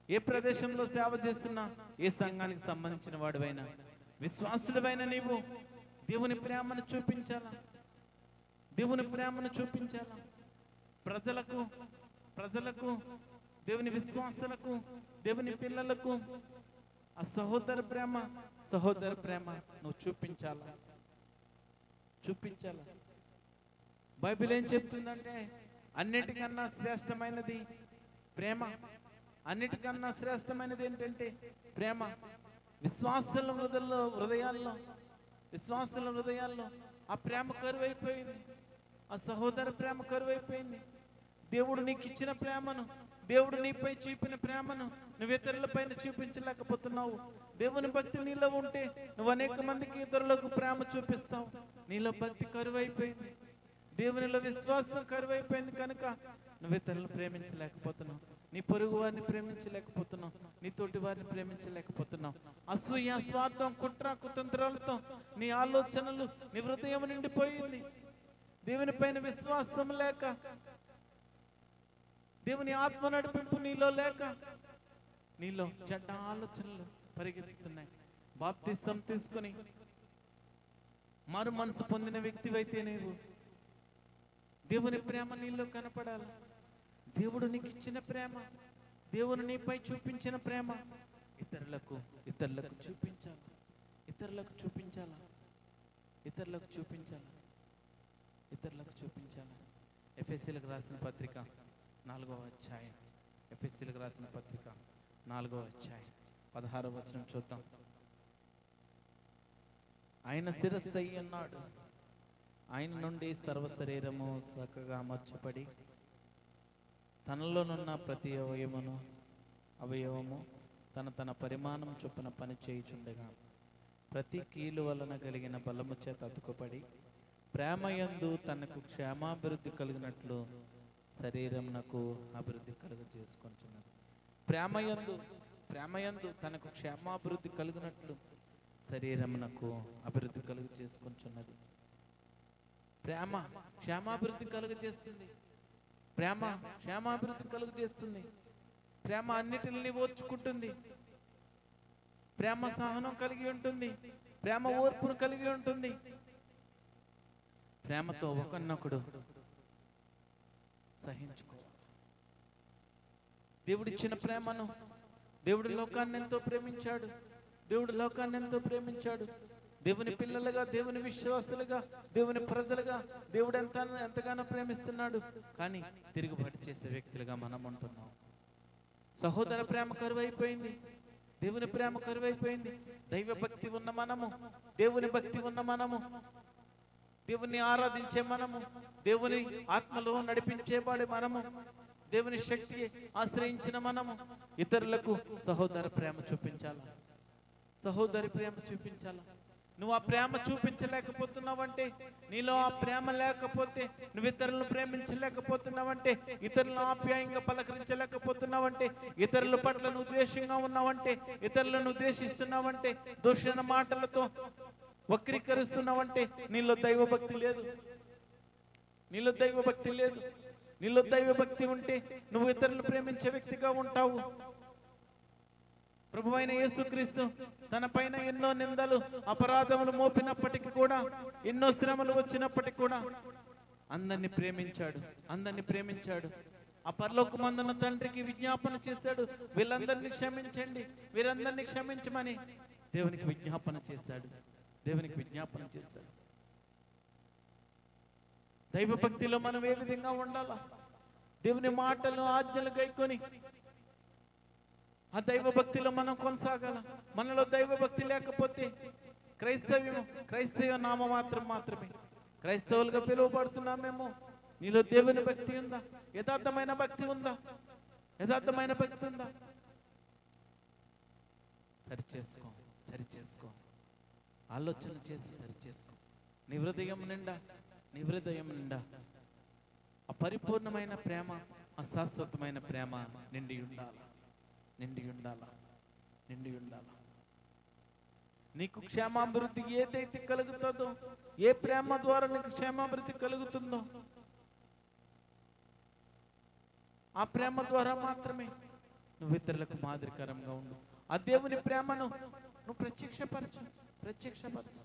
ఏ ప్రదేశంలో సేవ చేస్తున్నా, ఏ సంఘానికి సంబంధించిన వాడివైనా, విశ్వాసుడివైనా నీవు దేవుని ప్రేమను చూపించాలా, దేవుని ప్రేమను చూపించాలా. ప్రజలకు దేవుని విశ్వాసులకు, దేవుని పిల్లలకు ఆ సహోదర ప్రేమ నువ్వు చూపించాలా. బైబిల్ ఏం చెప్తుందంటే, అన్నిటికన్నా శ్రేష్టమైనది ప్రేమ. అన్నిటికన్నా శ్రేష్టమైనది ఏంటంటే ప్రేమ. విశ్వాసుల హృదయాల్లో ఆ ప్రేమ కరువైపోయింది, ఆ సహోదర ప్రేమ కరువైపోయింది. దేవుడు నీకు ఇచ్చిన ప్రేమను, దేవుడు నీపై చూపిన ప్రేమను నువ్వు ఇతరుల పైన చూపించలేకపోతున్నావు. దేవుని భక్తి నీలో ఉంటే నువ్వు అనేక మందికి ఇతరులకు ప్రేమ చూపిస్తావు. నీలో భక్తి కరువైపోయింది, దేవునిలో విశ్వాసం కరువైపోయింది కనుక నువ్వు ఇతరులను ప్రేమించలేకపోతున్నావు, నీ పొరుగు వారిని ప్రేమించలేకపోతున్నావు, నీ తోటి వారిని ప్రేమించలేకపోతున్నావు. అసూయ, స్వార్థం, కుట్ర, కుతంత్రాలతో నీ ఆలోచనలు, నీ హృదయం నిండిపోయింది. దేవుని పైన విశ్వాసం లేక, దేవుని ఆత్మ నడిపింపు నీలో లేక, నీలో చెడ్డ ఆలోచనలు పరిగెత్తుతున్నాయి. బాప్తిసం తీసుకొని మారు మనసు పొందిన వ్యక్తివైతే నీవు దేవుని ప్రేమ నీలో కనపడాలి. దేవుడు నీకు ఇచ్చిన ప్రేమ, దేవుడు నీపై చూపించిన ప్రేమ ఇతరులకు చూపించాలా. ఎఫెసీలకు రాసిన పత్రిక 4వ అధ్యాయం, 4వ అధ్యాయం 16వ వచనం చూద్దాం. ఆయన శిరస్సు అయి ఉన్నాడు. ఆయన నుండి సర్వ శరీరము చక్కగా అమర్చబడి తనలోనున్న ప్రతి అవయవము తన పరిమాణం చొప్పున పని చేయుచుండగా ప్రతి కీలు వలన కలిగిన బలము చేత అతుకుపడి ప్రేమయందు తనకు క్షేమాభివృద్ధి కలిగినట్లు శరీరమునకు అభివృద్ధి కలుగజేసుకుంటున్నది. ప్రేమయందు తనకు క్షేమాభివృద్ధి కలిగినట్లు శరీరమునకు అభివృద్ధి కలుగజేసుకుంటున్నది. ప్రేమ క్షేమాభివృద్ధి కలుగజేస్తుంది. ప్రేమ క్షేమాభివృద్ధి కలుగజేస్తుంది. ప్రేమ అన్నిటిని ఓర్చుకుంటుంది. ప్రేమ సహనం కలిగి ఉంటుంది. ప్రేమ ఓర్పును కలిగి ఉంటుంది. ప్రేమతో ఒకరినొకడు సహించుకోవాలి. దేవుడిచ్చిన ప్రేమను దేవుడు లోకాన్ని ఎంతో ప్రేమించాడు. దేవుని పిల్లలుగా, దేవుని విశ్వాసులుగా, దేవుని ప్రజలుగా దేవుడు ఎంతగానో ప్రేమిస్తున్నాడు. కానీ తిరుగుబాటు చేసే వ్యక్తులుగా మనం ఉంటున్నాం. సహోదర ప్రేమ కరువైపోయింది. దేవుని ప్రేమ కరువైపోయింది. దైవ భక్తి ఉన్న మనము, దేవుని భక్తి ఉన్న మనము, దేవుని ఆరాధించే మనము, దేవుని ఆత్మలో నడిపించేవాడే మనము, దేవుని శక్తి ఆశ్రయించిన మనము ఇతరులకు సహోదర ప్రేమ చూపించాలా, సహోదరి ప్రేమ చూపించాలా. నువ్వు ఆ ప్రేమ చూపించలేకపోతున్నావంటే, నీలో ఆ ప్రేమ లేకపోతే, నువ్వు ఇతరులను ప్రేమించలేకపోతున్నావంటే, ఇతరులను ఆప్యాయంగా పలకరించలేకపోతున్నావంటే, ఇతరుల పట్ల నువ్వు ద్వేషంగా ఉన్నావంటే, ఇతరులను ద్వేషిస్తున్నావంటే, దూషణ మాటలతో వక్రీకరిస్తున్నావంటే నీలో దైవభక్తి లేదు. నీలో దైవభక్తి ఉంటే నువ్వు ఇతరులను ప్రేమించే వ్యక్తిగా ఉంటావు. ప్రభువైన యేసుక్రీస్తు తన పైన ఎన్నో నిందలు అపరాధములు మోపినప్పటికీ కూడా, ఎన్నో శ్రమలు వచ్చినప్పటికీ కూడా అందరినీ ప్రేమించాడు. ఆ పరలోకమందున్న తండ్రికి విజ్ఞాపన చేశాడు, వీళ్ళందరినీ క్షమించండి, వీరందరినీ క్షమించమని దేవునికి విజ్ఞాపన చేశాడు. దైవభక్తిలో మనం ఏ విధంగా ఉండాలా? దేవుని మాటలు ఆజ్ఞలు గైకొని ఆ దైవభక్తిలో మనం కొనసాగాల. మనలో దైవభక్తి లేకపోతే క్రైస్తవ నామ మాత్రమే క్రైస్తవులుగా పిలువబడుతున్నామేమో. నీలో దేవుని భక్తి ఉందా? యథార్థమైన భక్తి ఉందా? సరిచేసుకో. ఆలోచన చేసి సరిచేసుకో. నీ హృదయం నిండా ఆ పరిపూర్ణమైన ప్రేమ, ఆ శాశ్వతమైన ప్రేమ నిండి ఉండాల. నీకు క్షేమాభివృద్ధి ఏదైతే కలుగుతుందో, ఏ ప్రేమ ద్వారా నీకు క్షేమాభివృద్ధి కలుగుతుందో, ఆ ప్రేమ ద్వారా మాత్రమే నువ్వు ఇతరులకు మాదిరికరంగా ఉండు. ఆ దేవుని ప్రేమను నువ్వు ప్రత్యక్షపరచు.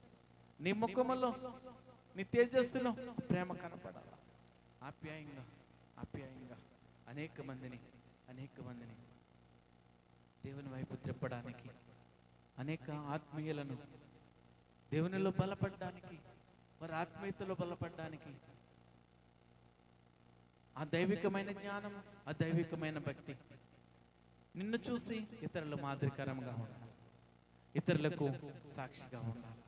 నీ ముఖములో, నీ తేజస్సులో ప్రేమ కనపడాలి. ఆప్యాయంగా అనేక మందిని దేవుని వైపు త్రిప్పడానికి, అనేక ఆత్మీయులను దేవునిలో బలపడడానికి, వారి ఆత్మీయతలో బలపడడానికి ఆ దైవికమైన జ్ఞానం, ఆ దైవికమైన భక్తి నిన్ను చూసి ఇతరులు మాదిరికరంగా ఉండాలి, ఇతరులకు సాక్షిగా ఉండాలి.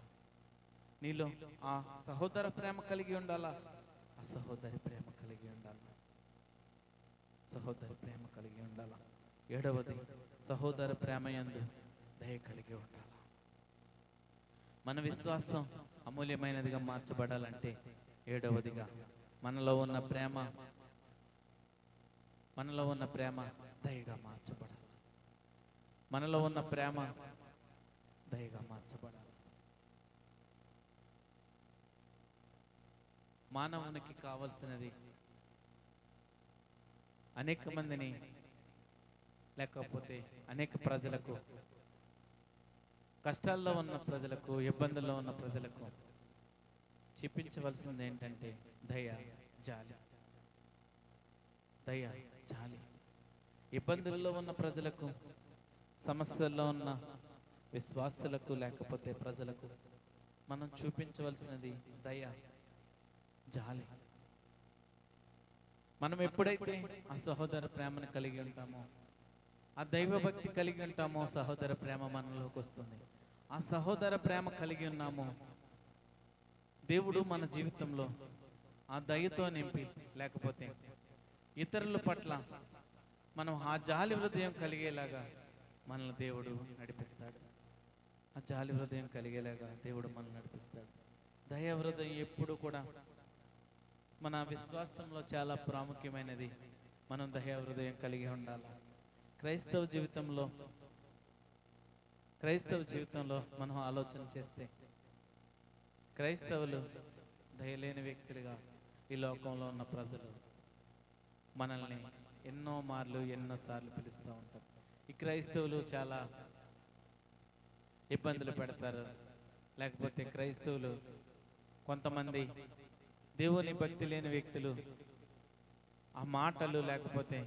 నీలో ఆ సహోదర ప్రేమ కలిగి ఉండాలా, ఆ సహోదరి ప్రేమ కలిగి ఉండాలా. ఏడవది, సహోదర ప్రేమయందు దయ కలిగి ఉండాలి. మన విశ్వాసం అమూల్యమైనదిగా మార్చబడాలంటే ఏడవదిగా మనలో ఉన్న దయగా మార్చబడాలి. మానవునికి కావలసినది అనేక మందిని, లేకపోతే అనేక ప్రజలకు, కష్టాల్లో ఉన్న ప్రజలకు, ఇబ్బందుల్లో ఉన్న ప్రజలకు చూపించవలసింది ఏంటంటే దయ, జాలి. ఇబ్బందుల్లో ఉన్న ప్రజలకు, సమస్యల్లో ఉన్న విశ్వాసులకు, లేకపోతే ప్రజలకు మనం చూపించవలసినది దయ, జాలి. మనం ఎప్పుడైతే ఆ సహోదర ప్రేమను కలిగి ఉంటామో, ఆ దైవ భక్తి కలిగి ఉంటామో, సహోదర ప్రేమ మనలోకి వస్తుంది. ఆ సహోదర ప్రేమ కలిగి ఉన్నామో దేవుడు మన జీవితంలో ఆ దయతో నింపి, లేకపోతే ఇతరుల పట్ల మనం ఆ జాలి హృదయం కలిగేలాగా మనల్ని దేవుడు నడిపిస్తాడు. ఆ జాలి హృదయం కలిగేలాగా దేవుడు మనల్ని నడిపిస్తాడు. దయ హృదయం ఎప్పుడు కూడా మన విశ్వాసంలో చాలా ప్రాముఖ్యమైనది. మనం దయ హృదయం కలిగి ఉండాలి. క్రైస్తవ జీవితంలో మనం ఆలోచన చేస్తే క్రైస్తవులు దయలేని వ్యక్తులుగా ఈ లోకంలో ఉన్న ప్రజలు మనల్ని ఎన్నోసార్లు పిలుస్తూ ఉంటారు. ఈ క్రైస్తవులు చాలా ఇబ్బందులు పెడతారు. లేకపోతే క్రైస్తవులు కొంతమంది దేవుని భక్తి లేని వ్యక్తులు ఆ మాటలు లేకపోతే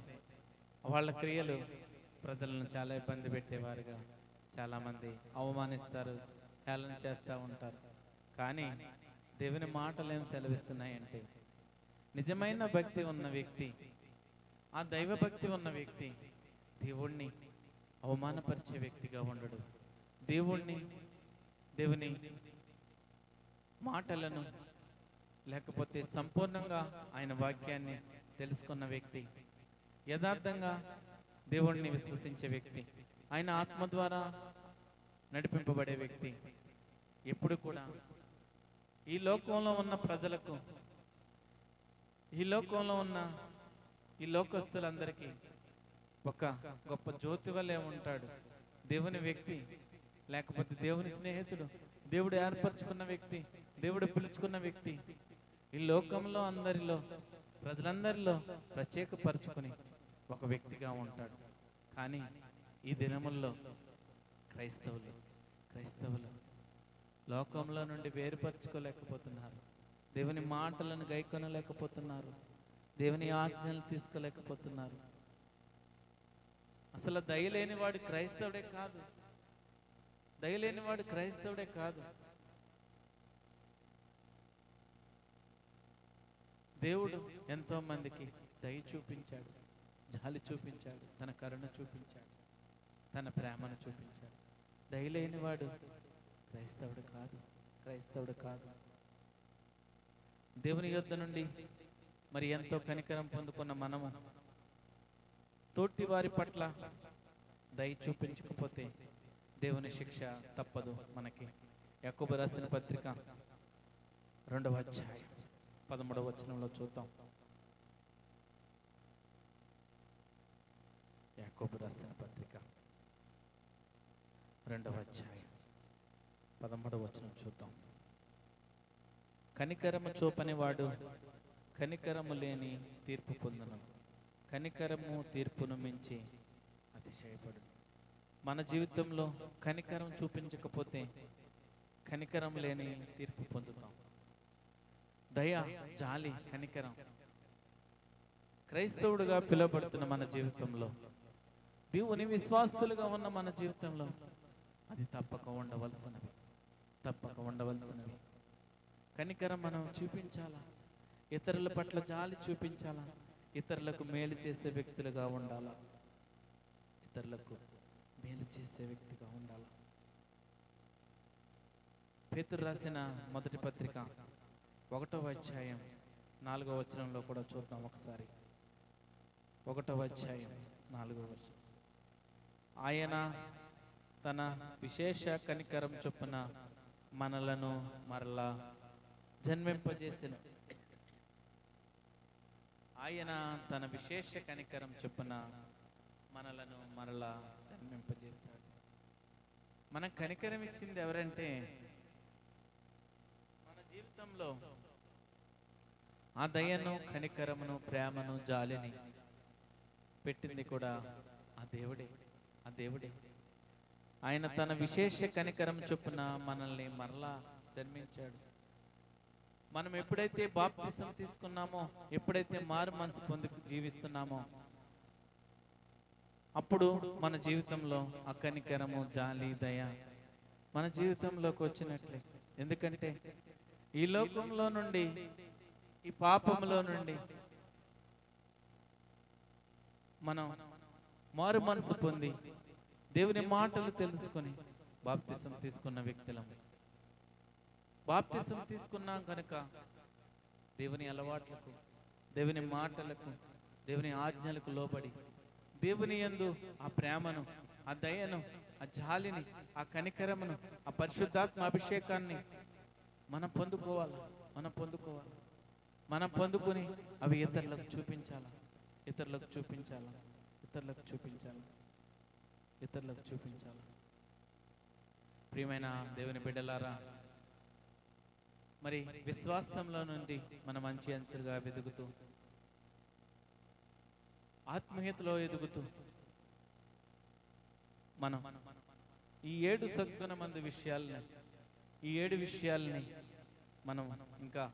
వాళ్ళ క్రియలు ప్రజలను చాలా ఇబ్బంది పెట్టేవారుగా చాలామంది అవమానిస్తారు, హేళన చేస్తూ ఉంటారు. కానీ దేవుని మాటలు ఏం సెలవిస్తున్నాయంటే, నిజమైన భక్తి ఉన్న వ్యక్తి, ఆ దైవ భక్తి ఉన్న వ్యక్తి దేవుణ్ణి అవమానపరిచే వ్యక్తిగా ఉండడు. దేవుని మాటలను లేకపోతే సంపూర్ణంగా ఆయన వాక్యాన్ని తెలుసుకున్న వ్యక్తి, యథార్థంగా దేవుణ్ణి విశ్వసించే వ్యక్తి, ఆయన ఆత్మ ద్వారా నడిపింపబడే వ్యక్తి ఎప్పుడు కూడా ఈ లోకంలో ఉన్న ప్రజలకు, ఈ లోకంలో ఉన్న ఈ లోకస్తులందరికీ ఒక గొప్ప జ్యోతి వలె ఉంటాడు. దేవుని వ్యక్తి, లేకపోతే దేవుని స్నేహితుడు, దేవుడు ఏర్పరచుకున్న వ్యక్తి, దేవుడు పిలుచుకున్న వ్యక్తి ఈ లోకంలో ప్రజలందరిలో ప్రత్యేకపరచుకుని ఒక వ్యక్తిగా ఉంటాడు. కానీ ఈ దినముల్లో క్రైస్తవులు లోకంలో నుండి వేరుపరచుకోలేకపోతున్నారు. దేవుని మాటలను గైకొనలేకపోతున్నారు. దేవుని ఆజ్ఞలు తీసుకోలేకపోతున్నారు. అసలు దయలేనివాడు క్రైస్తవుడే కాదు. దయలేనివాడు క్రైస్తవుడే కాదు. దేవుడు ఎంతో మందికి దయ చూపించాడు, జాలి చూపించాడు, తన కరుణ చూపించాడు, తన ప్రేమను చూపించాడు. దయలేనివాడు క్రైస్తవుడు కాదు. దేవుని యొద్ద నుండి మరి ఎంతో కనికరం పొందుకున్న మనము తోటి వారి పట్ల దయ చూపించకపోతే దేవుని శిక్ష తప్పదు మనకి. యాకోబు రాసిన పత్రిక 2వ అధ్యాయం 13వ వచనంలో చూద్దాం. యాకోబు రాసిన పత్రిక 2వ అధ్యాయం 13వ వచనం చూద్దాం. కనికరము చూపని వాడు కనికరము లేని తీర్పు పొందును. కనికరము తీర్పును మించి అతిశయపడు. మన జీవితంలో కనికరం చూపించకపోతే కనికరం లేని తీర్పు పొందుతాం. దయ, జాలి, కనికరం క్రైస్తవుడుగా పిలువబడుతున్న మన జీవితంలో, దేవుని విశ్వాసులుగా ఉన్న మన జీవితంలో అది తప్పక ఉండవలసినవి. కనికరం మనం చూపించాలా, ఇతరుల పట్ల జాలి చూపించాలా, ఇతరులకు మేలు చేసే వ్యక్తులుగా ఉండాలా, పేతురు రాసిన మొదటి పత్రిక 1వ అధ్యాయం 4వ వచనంలో కూడా చూద్దాం ఒకసారి. 1వ అధ్యాయం 4వ వచనం. ఆయన తన విశేష కనికరం చొప్పున మనలను మరలా జన్మింపజేసెను. ఆయన తన విశేష కనికరం చొప్పున మనలను మరలా జన్మింపజేశాడు. మన కనికరం ఇచ్చింది ఎవరంటే, మన జీవితంలో ఆ దయను, కనికరమును, ప్రేమను, జాలిని పెట్టింది కూడా ఆ దేవుడే. ఆయన తన విశేష కనికరం చొప్పున మనల్ని మరలా జన్మించాడు. మనం ఎప్పుడైతే బాప్తిసం తీసుకున్నామో, ఎప్పుడైతే మారు మనసు పొంది జీవిస్తున్నామో, అప్పుడు మన జీవితంలో ఆ కనికరము, జాలి, దయ మన జీవితంలోకి వచ్చినట్లే. ఎందుకంటే ఈ లోకంలో నుండి, ఈ పాపంలో నుండి మనం మారు మనసు పొంది దేవుని మాటలు తెలుసుకొని బాప్తిసం తీసుకున్న వ్యక్తులం. బాప్తిసం తీసుకున్నాం కనుక దేవుని అలవాట్లకు, దేవుని మాటలకు, దేవుని ఆజ్ఞలకు లోబడి దేవుని యందు ఆ ప్రేమను, ఆ దయను, ఆ జాలిని, ఆ కనికరమును, ఆ పరిశుద్ధాత్మ అభిషేకాన్ని మనం పొందుకోవాలి. మనం పొందుకొని అవి ఇతరులకు చూపించాలా. ప్రియమైన దేవుని బిడ్డలారా, మరి విశ్వాసంలో నుండి మనం మంచి అంచెలుగా వెతుకుతూ, ఆత్మీయతలో ఎదుగుతూ మనం ఈ 7 సద్గుణమందు విషయాలని, ఈ 7 విషయాలని మనం ఇంకా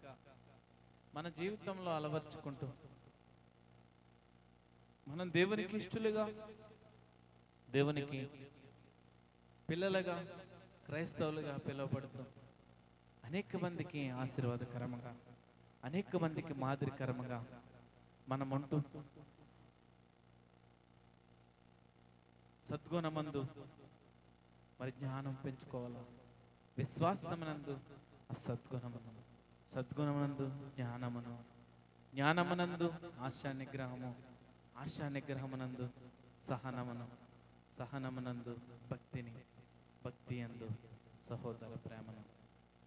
మన జీవితంలో అలవర్చుకుంటూ మనం దేవునికి ఇష్టలుగా, దేవునికి పిల్లలుగా, క్రైస్తవులుగా పిలువబడుతూ అనేక మందికి ఆశీర్వాదకరంగా, అనేక మందికి మాదిరికరంగా మనం ఉంటూ సద్గుణమందు మరి జ్ఞానం పెంచుకోవాలా. విశ్వాసమునందు ఆ సద్గుణమునందు జ్ఞానమును, జ్ఞానమునందు ఆశా నిగ్రహమునందు సహనమునందు భక్తి యందు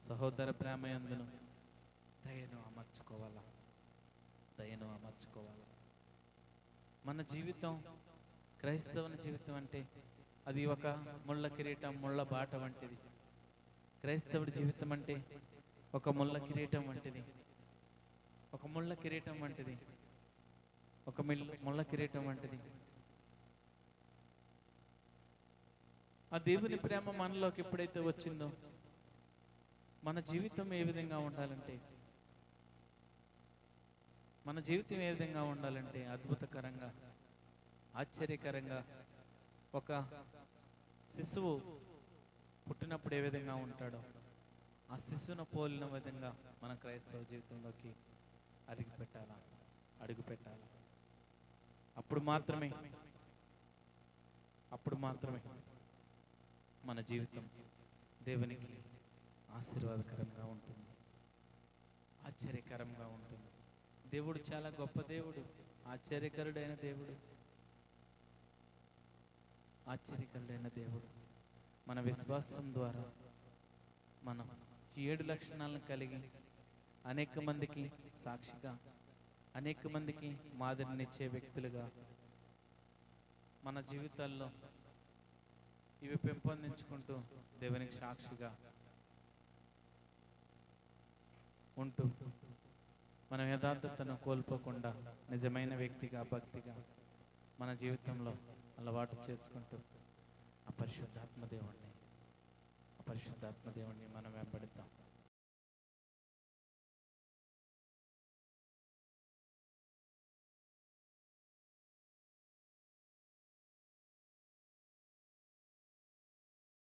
సహోదర ప్రేమ యందును దయను అమర్చుకోవాలా. మన జీవితం, క్రైస్తవుని జీవితం అంటే అది ఒక ముళ్ళ కిరీటం, ముళ్ళ బాట వంటిది. క్రైస్తవుడి జీవితం అంటే ఒక ముళ్ళ కిరీటం వంటిది. ఆ దేవుని ప్రేమ మనలోకి ఎప్పుడైతే వచ్చిందో, మన జీవితం ఏ విధంగా ఉండాలంటే అద్భుతకరంగా, ఆశ్చర్యకరంగా, ఒక శిశువు పుట్టినప్పుడు ఏ విధంగా ఉంటాడో ఆ శిశువును పోలిన విధంగా మన క్రైస్తవ జీవితంలోకి అడుగు పెట్టాలి. అప్పుడు మాత్రమే మన జీవితం దేవునికి ఆశీర్వాదకరంగా ఉంటుంది, ఆశ్చర్యకరంగా ఉంటుంది. దేవుడు చాలా గొప్ప దేవుడు, ఆశ్చర్యకరుడైన దేవుడు. మన విశ్వాసం ద్వారా మనం 7 లక్షణాలను కలిగి అనేక మందికి సాక్షిగా, అనేక మందికి మాదిరినిచ్చే వ్యక్తులుగా మన జీవితాల్లో ఇవి పెంపొందించుకుంటూ దేవునికి సాక్షిగా ఉంటూ మనం యథార్థతను కోల్పోకుండా నిజమైన వ్యక్తిగా, భక్తిగా మన జీవితంలో అలవాటు చేసుకుంటూ ఆ పరిశుద్ధాత్మ దేవుణ్ణి మనం వెంబడిద్దాం.